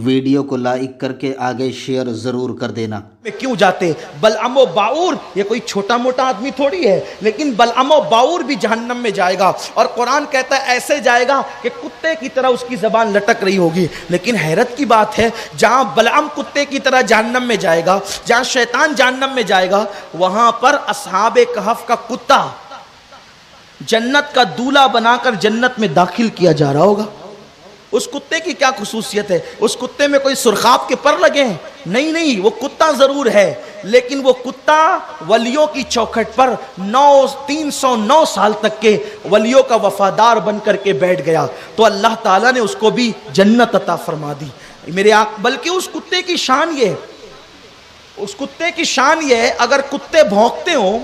Video کو like کر کے آگے شیئر ضرور کر دینا۔ میں کیوں جاتے؟ بلعم و باعور یہ کوئی چھوٹا موٹا آدمی تھوڑی ہے، لیکن بلعم و باعور بھی جہنم میں جائے گا، اور قرآن کہتا ہے ایسے جائے گا کہ کتے کی طرح اس کی زبان لٹک رہی ہوگی۔ لیکن حیرت کی بات ہے، جہاں بلعم کتے کی طرح جہنم میں جائے گا، جہاں شیطان جہنم میں جائے گا، وہاں پر اصحاب کہف کا کتا جنت کا دولہا بنا کر جنت میں داخل کیا جا رہا ہوگا۔ اس کتے کی کیا خصوصیت ہے؟ اس کتے میں کوئی سرخاب کے پر لگے ہیں؟ نہیں، وہ کتا ضرور ہے، لیکن وہ کتا ولیوں کی چوکھٹ پر 309 سال تک کے ولیوں کا وفادار بن کر کے بیٹھ گیا، تو اللہ تعالیٰ نے اس کو بھی جنت عطا فرما دی۔ میرے بلکہ اس کتے کی شان یہ ہے، اگر کتے بھونکتے ہوں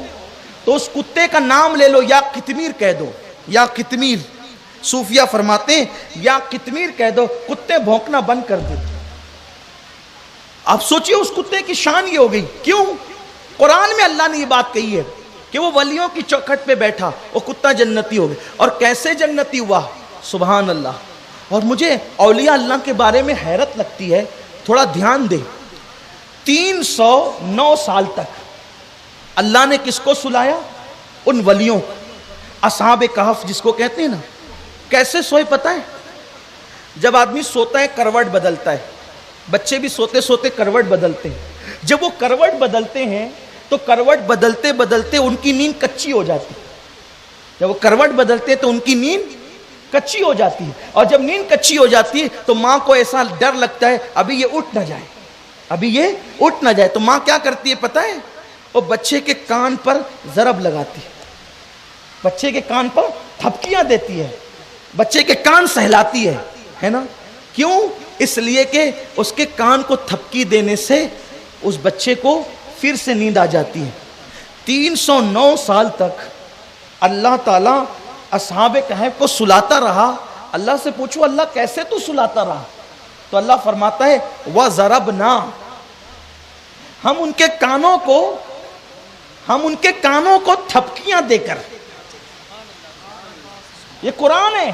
تو اس کتے کا نام لے لو، یا قطمیر کہہ دو، یا قطمیر، صوفیہ فرماتے ہیں یا قطمیر کہہ دو، کتے بھونکنا بند کر دیتے۔ آپ سوچئے اس کتے کی شان یہ ہو گئی، کیوں؟ قرآن میں اللہ نے یہ بات کہی ہے کہ وہ ولیوں کی چوکھٹ پہ بیٹھا، وہ کتا جنتی ہو گیا۔ اور کیسے جنتی ہوا؟ سبحان اللہ۔ اور مجھے اولیاء اللہ کے بارے میں حیرت لگتی ہے، تھوڑا دھیان دے۔ 309 سال تک اللہ نے کس کو سلایا؟ ان ولیوں کو، اصحاب کہف جس کو کہتے ہیں نا۔ کیسے سوئے پتہ ہے؟ جب آدمی سوتا ہے کروٹ بدلتا ہے، بچے بھی سوتے سوتے کروٹ بدلتے ہیں۔ جب وہ کروٹ بدلتے ہیں تو کروٹ بدلتے بدلتے ان کی نیند کچی ہو جاتی ہے۔ جب وہ کروٹ بدلتے ہیں تو ان کی نیند کچی ہو جاتی ہے، اور جب نیند کچی ہو جاتی ہے تو ماں کو ایسا ڈر لگتا ہے ابھی یہ اٹھ نہ جائے، تو ماں کیا کرتی ہے پتہ ہے؟ وہ بچے کے کان پر ضرب لگاتی ہے، بچے کے کان پر تھپکیاں دیتی ہے، بچے کے کان سہلاتی ہے نا؟ کیوں؟ اس لیے کہ اس کے کان کو تھپکی دینے سے اس بچے کو پھر سے نیند آ جاتی ہے۔ 309 سال تک اللہ تعالیٰ اصحاب کہف کو سلاتا رہا۔ اللہ سے پوچھو اللہ کیسے تو سلاتا رہا؟ تو اللہ فرماتا ہے وَضَرَبْنَا، ہم ان کے کانوں کو تھپکیاں دے کر، یہ قرآن ہے،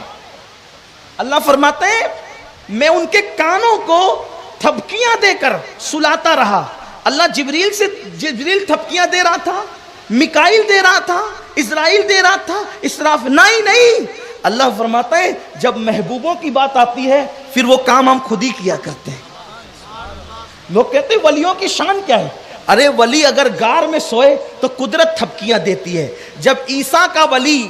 اللہ فرماتے ہیں میں ان کے کانوں کو تھپکیاں دے کر سلاتا رہا۔ اللہ جبریل تھپکیاں دے رہا تھا، میکائیل دے رہا تھا، اسرائیل دے رہا تھا، اسرافیل نہیں، اللہ فرماتا ہے جب محبوبوں کی بات آتی ہے پھر وہ کام ہم خود ہی کیا کرتے ہیں۔ لوگ کہتے ہیں ولیوں کی شان کیا ہے؟ ارے ولی اگر غار میں سوئے تو قدرت تھپکیاں دیتی ہے۔ جب عیسیٰ کا ولی،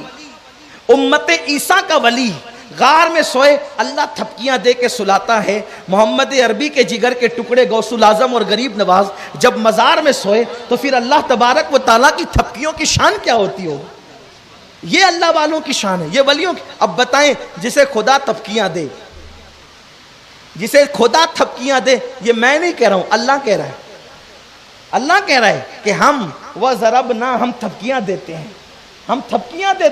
امت عیسیٰ کا ولی غار میں سوئے، اللہ تھپکیاں دے کے سلاتا ہے۔ محمد عربی کے جگر کے ٹکڑے غوث العظم اور غریب نواز جب مزار میں سوئے تو پھر اللہ تبارک و تعالیٰ کی تھپکیوں کی شان کیا ہوتی ہو؟ یہ اللہ والوں کی شان ہے، یہ ولیوں کی۔ اب بتائیں جسے خدا تھپکیاں دے، یہ میں نہیں کہہ رہا ہوں، اللہ کہہ رہا ہے۔ اللہ کہہ رہا ہے کہ ہم وَضَرَبْنَا، ہم تھپکیاں دیتے ہیں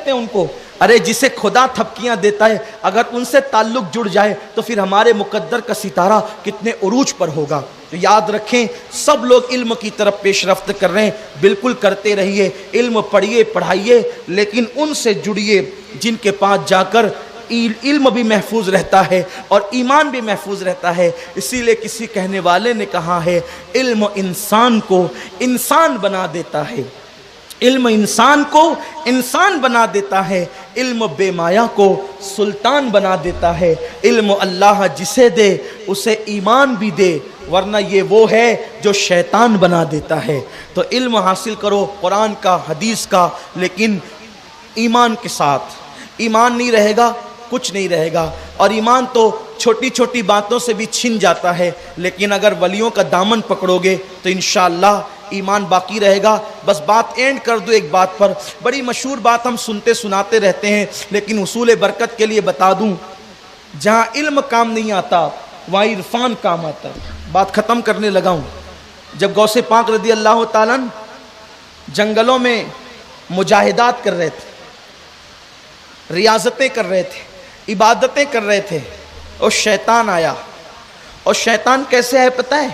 ان کو۔ ارے جسے خدا تھپکیاں دیتا ہے اگر ان سے تعلق جڑ جائے تو پھر ہمارے مقدر کا ستارہ کتنے عروج پر ہوگا۔ تو یاد رکھیں سب لوگ علم کی طرف پیش رفت کر رہے ہیں، بالکل کرتے رہیے، علم پڑھیے پڑھائیے، لیکن ان سے جڑیے جن کے پاس جا کر علم بھی محفوظ رہتا ہے اور ایمان بھی محفوظ رہتا ہے۔ اسی لیے کسی کہنے والے نے کہا ہے علم انسان کو انسان بنا دیتا ہے، علم انسان کو انسان بنا دیتا ہے، علم بے مایا کو سلطان بنا دیتا ہے۔ علم اللہ جسے دے اسے ایمان بھی دے، ورنہ یہ وہ ہے جو شیطان بنا دیتا ہے۔ تو علم حاصل کرو قرآن کا، حدیث کا، لیکن ایمان کے ساتھ۔ ایمان نہیں رہے گا کچھ نہیں رہے گا، اور ایمان تو چھوٹی چھوٹی باتوں سے بھی چھن جاتا ہے، لیکن اگر ولیوں کا دامن پکڑو گے تو انشاءاللہ ایمان باقی رہے گا۔ بس بات اینڈ کر دو ایک بات پر، بڑی مشہور بات ہم سناتے رہتے ہیں، لیکن حصول برکت کے لیے بتا دوں، جہاں علم کام نہیں آتا وہاں عرفان کام آتا۔ بات ختم کرنے لگا ہوں۔ جب غوث پاک رضی اللہ تعالیٰ جنگلوں میں مجاہدات کر رہے تھے، ریاضتیں کر رہے تھے، عبادتیں کر رہے تھے، اور شیطان آیا۔ اور شیطان کیسے آئے پتہ ہے؟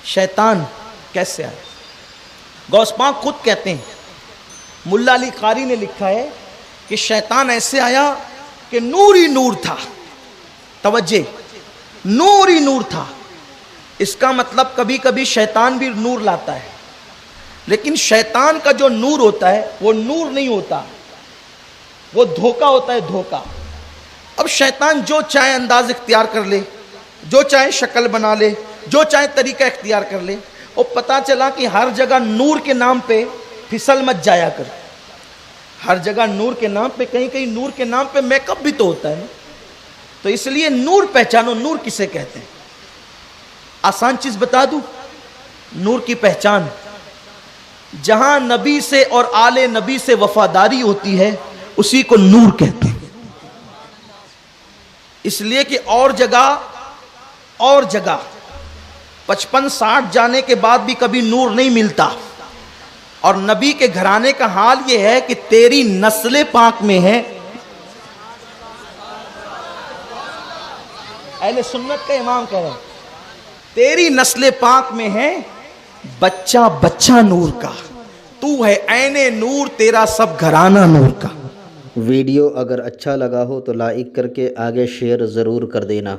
شیطان کیسے آئے؟ غوث پاک خود کہتے ہیں، ملا علی قاری نے لکھا ہے کہ شیطان ایسے آیا کہ نور ہی نور تھا۔ توجہ، نور ہی نور تھا. اس کا مطلب کبھی کبھی شیطان بھی نور لاتا ہے، لیکن شیطان کا جو نور ہوتا ہے وہ نور نہیں ہوتا، وہ دھوکا ہوتا ہے، دھوکا. اب شیطان جو چاہے انداز اختیار کر لے، جو چاہے شکل بنا لے، جو چاہے طریقہ اختیار کر لے. اور پتا چلا کہ ہر جگہ نور کے نام پہ پھسل مت جایا کر. ہر جگہ نور کے نام پہ، کہیں کہیں نور کے نام پہ میک اپ بھی تو ہوتا ہے نا. تو اس لیے نور پہچانو، نور کسے کہتے ہیں. آسان چیز بتا دوں، نور کی پہچان جہاں نبی سے اور آل نبی سے وفاداری ہوتی ہے اسی کو نور کہتے ہیں. اس لیے کہ اور جگہ 55-60 جانے کے بعد بھی کبھی نور نہیں ملتا. اور نبی کے گھرانے کا حال یہ ہے کہ تیری نسل پاک میں ہے. اہل سنت کا امام کہہ رہا ہے تیری نسل پاک میں ہے بچہ بچہ نور کا، تو ہے عین نور، تیرا سب گھرانہ نور کا. ویڈیو اگر اچھا لگا ہو تو لائک کر کے آگے شیئر ضرور کر دینا.